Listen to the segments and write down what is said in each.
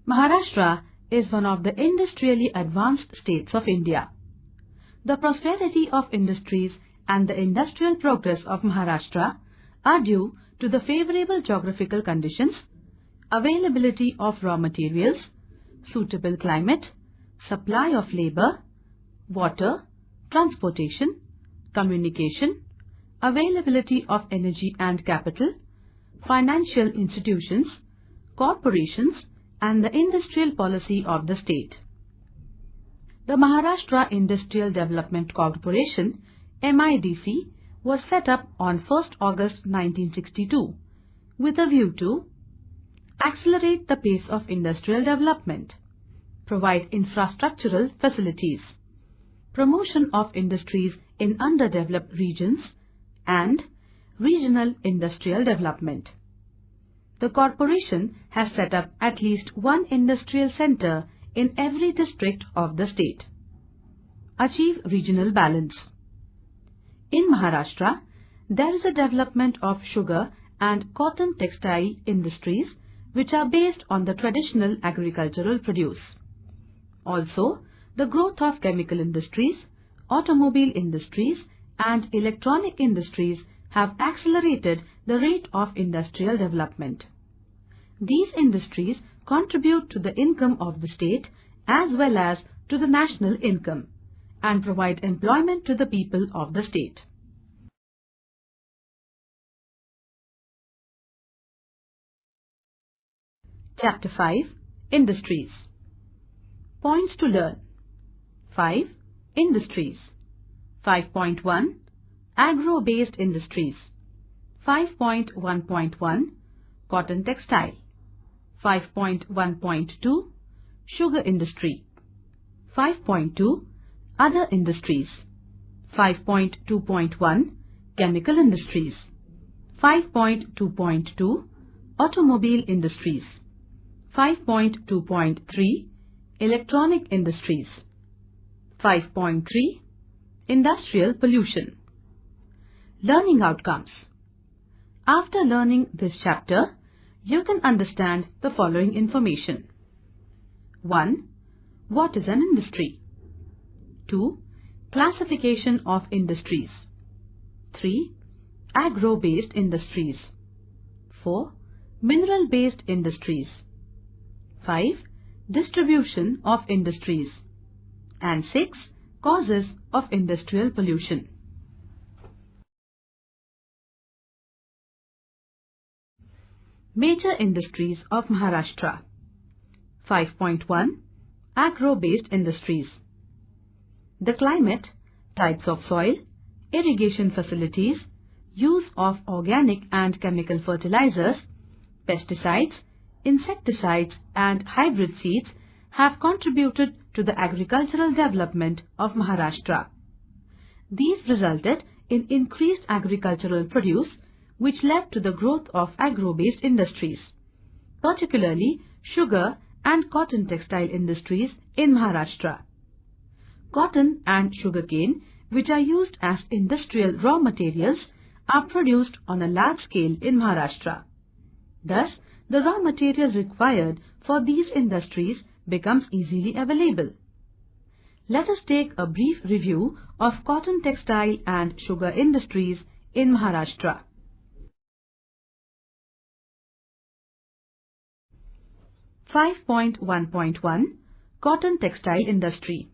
Maharashtra is one of the industrially advanced states of India. The prosperity of industries and the industrial progress of Maharashtra are due to the favorable geographical conditions, availability of raw materials, suitable climate, supply of labor, water, transportation, communication, availability of energy and capital, financial institutions, corporations, and the industrial policy of the state. The Maharashtra Industrial Development Corporation (MIDC) was set up on 1st August 1962 with a view to accelerate the pace of industrial development, provide infrastructural facilities, promotion of industries in underdeveloped regions, and regional industrial development. The corporation has set up at least one industrial center in every district of the state. Achieve regional balance. In Maharashtra, there is a development of sugar and cotton textile industries which are based on the traditional agricultural produce. Also, the growth of chemical industries, automobile industries, and electronic industries have accelerated the rate of industrial development. These industries contribute to the income of the state as well as to the national income and provide employment to the people of the state. Chapter 5 Industries. Points to learn. 5. Industries. 5.1 Agro-based industries. 5.1.1 Cotton textile. 5.1.2 Sugar industry. 5.2 Other industries. 5.2.1 Chemical industries. 5.2.2 Automobile industries. 5.2.3 Electronic industries. 5.3 Industrial pollution. Learning outcomes. After learning this chapter, you can understand the following information. 1. What is an industry? 2. Classification of industries. 3. Agro-based industries. 4. Mineral-based industries. 5. Distribution of industries. And 6. Causes of industrial pollution. Major industries of Maharashtra. 5.1 Agro-based industries. The climate, types of soil, irrigation facilities, use of organic and chemical fertilizers, pesticides, insecticides and hybrid seeds have contributed to the agricultural development of Maharashtra. These resulted in increased agricultural produce which led to the growth of agro-based industries, particularly sugar and cotton textile industries in Maharashtra. Cotton and sugarcane, which are used as industrial raw materials, are produced on a large scale in Maharashtra. Thus, the raw material required for these industries becomes easily available. Let us take a brief review of cotton textile and sugar industries in Maharashtra. 5.1.1 Cotton textile industry.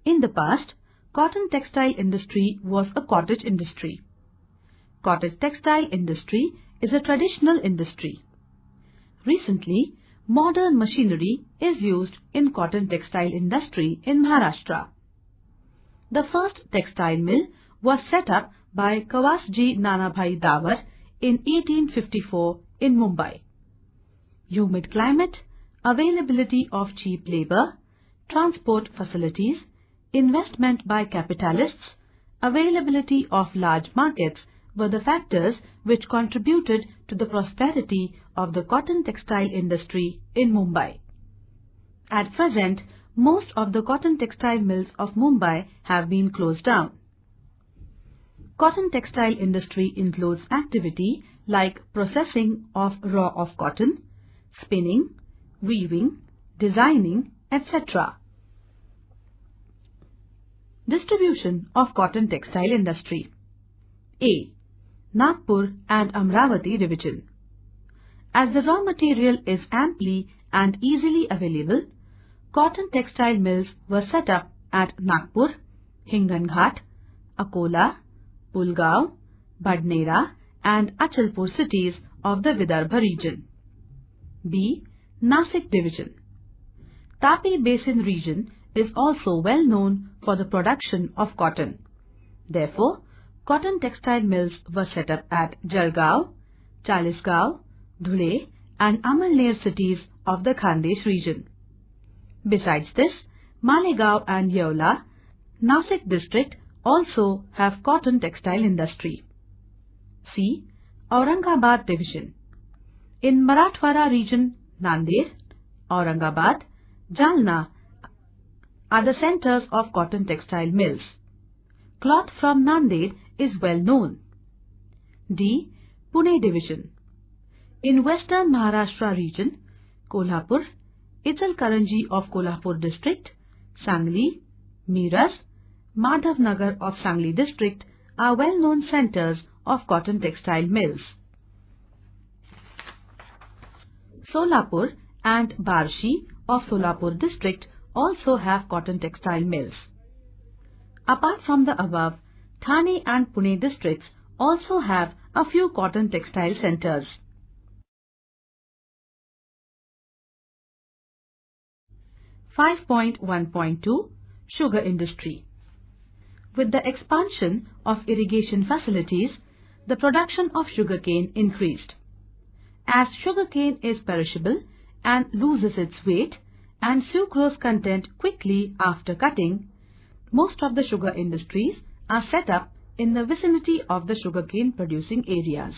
In the past, cotton textile industry was a cottage industry. Cottage textile industry is a traditional industry. Recently, modern machinery is used in cotton textile industry in Maharashtra. The first textile mill was set up by Kawasji Nanabhai Dawar in 1854 in Mumbai. Humid climate, availability of cheap labor, transport facilities, investment by capitalists, availability of large markets were the factors which contributed to the prosperity of the cotton textile industry in Mumbai. At present, most of the cotton textile mills of Mumbai have been closed down. Cotton textile industry includes activity like processing of raw of cotton, spinning, weaving, designing, etc. Distribution of cotton textile industry. A. Nagpur and Amravati division. As the raw material is amply and easily available, cotton textile mills were set up at Nagpur, Hinganghat, Akola, Pulgaon, Badnera and Achalpur cities of the Vidarbha region. B. Nasik division. Tapi Basin region is also well known for the production of cotton. Therefore, cotton textile mills were set up at Jalgaon, Chalisgaon, Dhule and Amalner cities of the Khandesh region. Besides this, Malegaon and Yeola, Nasik district also have cotton textile industry. C. Aurangabad division. In Marathwada region, Nanded, Aurangabad, Jalna are the centers of cotton textile mills. Cloth from Nanded is well known. D. Pune division. In western Maharashtra region, Kolhapur, Ichalkaranji of Kolhapur district, Sangli, Miras, Madhavnagar of Sangli district are well-known centers of cotton textile mills. Solapur and Barshi of Solapur district also have cotton textile mills. Apart from the above, Thane and Pune districts also have a few cotton textile centers. (5.1.2) Sugar industry. With the expansion of irrigation facilities, the production of sugarcane increased. As sugarcane is perishable and loses its weight and sucrose content quickly after cutting, most of the sugar industries are set up in the vicinity of the sugarcane producing areas.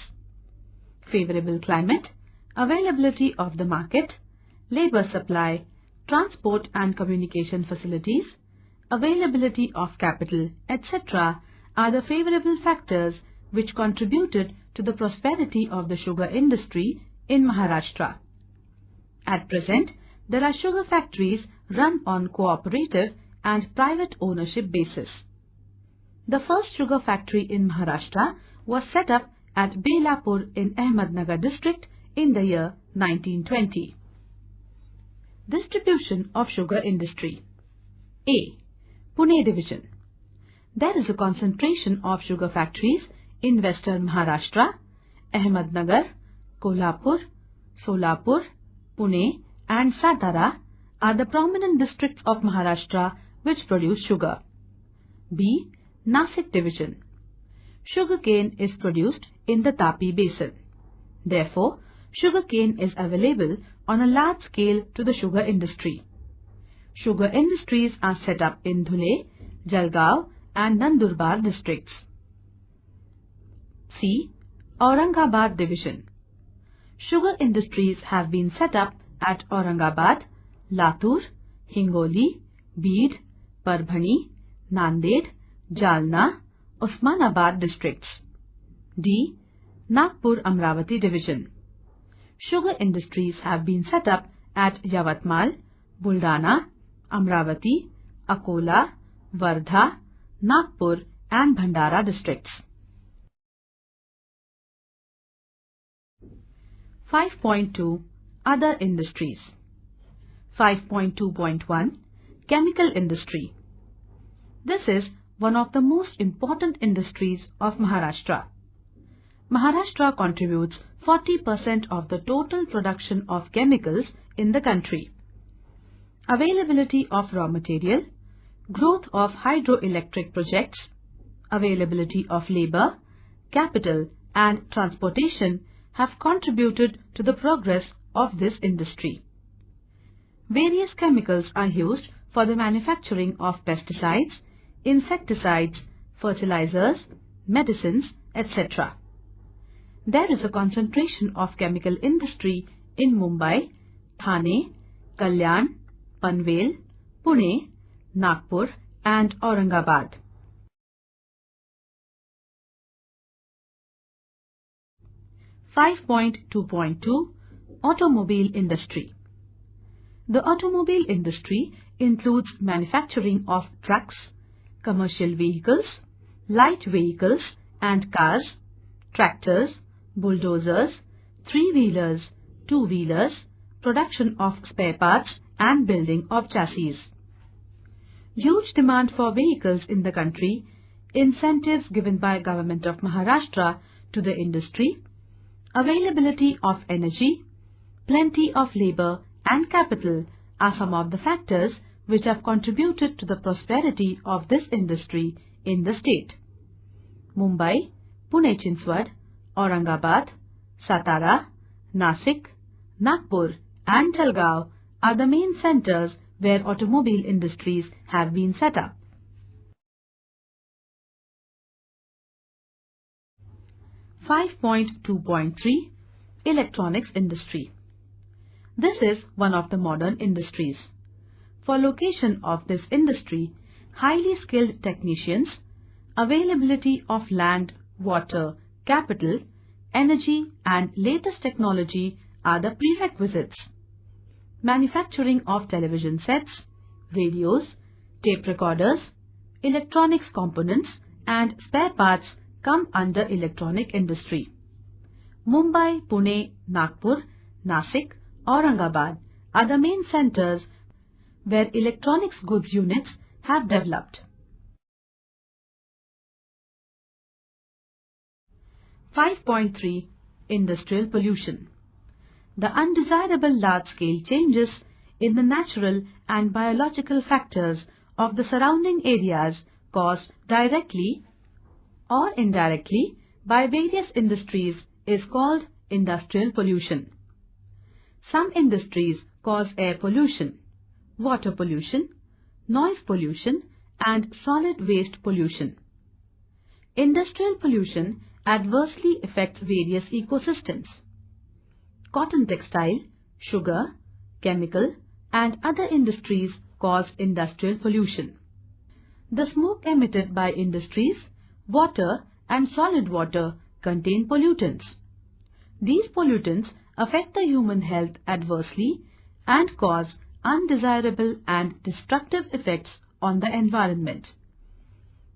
Favorable climate, availability of the market, labor supply, transport and communication facilities, availability of capital, etc. are the favorable factors which contributed to the prosperity of the sugar industry in Maharashtra. At present, there are sugar factories run on cooperative and private ownership basis. The first sugar factory in Maharashtra was set up at Bilaspur in Ahmednagar district in the year 1920. Distribution of sugar industry. A. Pune division. There is a concentration of sugar factories in western Maharashtra. Ahmednagar, Kolhapur, Solapur, Pune and Satara are the prominent districts of Maharashtra which produce sugar. B. Nasik division. Sugarcane is produced in the Tapi basin. Therefore, sugarcane is available on a large scale to the sugar industry. Sugar industries are set up in Dhule, Jalgaon and Nandurbar districts. C. Aurangabad division. Sugar industries have been set up at Aurangabad, Latur, Hingoli, Beed, Parbhani, Nanded, Jalna, Osmanabad districts. D. Nagpur Amravati division. Sugar industries have been set up at Yavatmal, Buldana, Amravati, Akola, Wardha, Nagpur and Bhandara districts. 5.2 Other industries. 5.2.1 Chemical industry. This is one of the most important industries of Maharashtra. Maharashtra contributes 40% of the total production of chemicals in the country. Availability of raw material, growth of hydroelectric projects, availability of labor, capital and transportation have contributed to the progress of this industry. Various chemicals are used for the manufacturing of pesticides, insecticides, fertilizers, medicines, etc. There is a concentration of chemical industry in Mumbai, Thane, Kalyan, Panvel, Pune, Nagpur and Aurangabad. 5.2.2 Automobile industry. The automobile industry includes manufacturing of trucks, commercial vehicles, light vehicles and cars, tractors, bulldozers, three-wheelers, two-wheelers, production of spare parts and building of chassis. Huge demand for vehicles in the country, incentives given by Government of Maharashtra to the industry, availability of energy, plenty of labor and capital are some of the factors which have contributed to the prosperity of this industry in the state. Mumbai, Pune-Chinswad, Aurangabad, Satara, Nasik, Nagpur and Thalgaon are the main centers where automobile industries have been set up. (5.2.3) Electronics Industry. This is one of the modern industries. For location of this industry, highly skilled technicians, availability of land, water, capital, energy and latest technology are the prerequisites. Manufacturing of television sets, radios, tape recorders, electronics components and spare parts come under electronic industry. Mumbai, Pune, Nagpur, Nasik, Aurangabad are the main centers where electronics goods units have developed. 5.3 Industrial Pollution. The undesirable large-scale changes in the natural and biological factors of the surrounding areas caused directly or indirectly by various industries is called industrial pollution. Some industries cause air pollution, water pollution, noise pollution and solid waste pollution. Industrial pollution adversely affects various ecosystems. Cotton textile, sugar, chemical and other industries cause industrial pollution. The smoke emitted by industries, water and solid water contain pollutants. These pollutants affect the human health adversely and cause undesirable and destructive effects on the environment.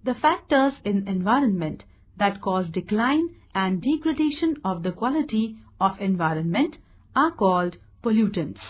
The factors in environment that cause decline and degradation of the quality of environment are called pollutants.